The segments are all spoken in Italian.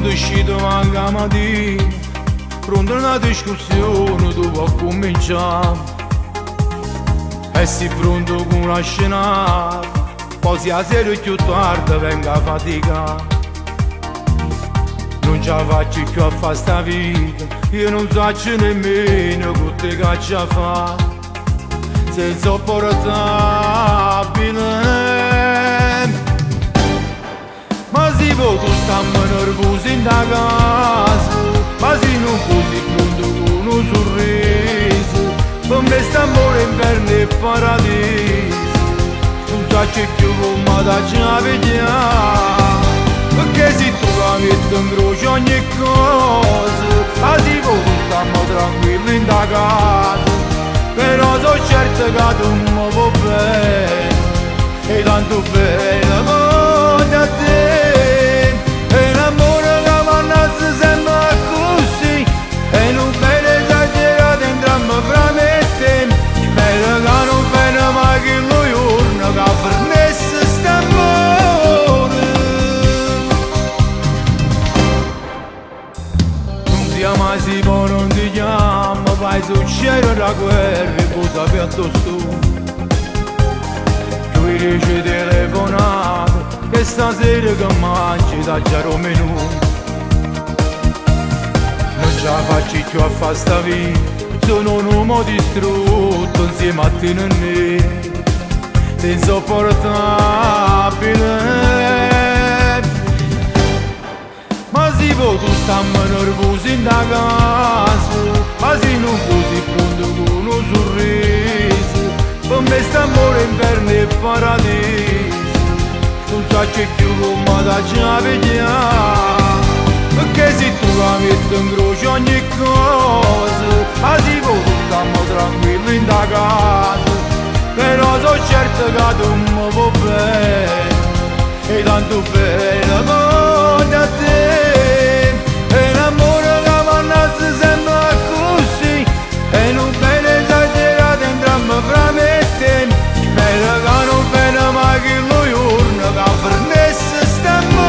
quando è uscito manca mattina, pronto una discussione dove a cominciare. E si pronto con una scena, poi si a sera più tardi venga a fatica. Non ce la faccio più a fare sta vita, io non so nemmeno che te caccia a fare. Sei insopportabile, ma si può tu stammi nervoso in da casa, ma si non così pronto con un sorriso, per me st'amore inverno e paradiso. Non so più come da ce la vediamo, perché se tu la metti in croce ogni cosa, ma si può tu stammi tranquillo in da casa. Però so certo che tu mi vuoi bene, e tanto bene voglio a te. E l'amore che mannazza sembra così, e non bene esagerato entrambi fra me e te. Spero che non bene mai che lo giorno che permesse st'amore. Non sia mai si può, non ti chiamo, vai sul cielo la guerra e poi sapi addosso. Lui dice telefonato che stasera che mangi da già menù. Non ce la faccio più a fare sta vita, sono un uomo distrutto insieme a te e me. Sei insopportabile, ma si può tu stammi nervoso in da casa, ma si non così pronto con un sorriso, per me st'amore inverno e paradiso. Non so più come da ce la vediamo, perché se tu la metti in croce ogni cosa, ma si può tu stammi tranquillo in da casa. Però so certo che tu mi vuoi bene, e tanto bene voglio a te. E l'amore che mannazza sembra così, e non bene esagerato entrambi fra me e te. Spero che non bene mai che lo giorno che permesse st'amore.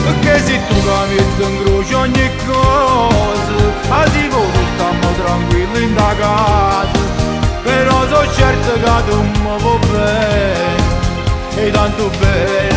Perché se tu la metti in croce ogni cosa, ma si può tu stammi tranquillo in da casa. Però so certo che tu mi vuoi bene, e tanto bene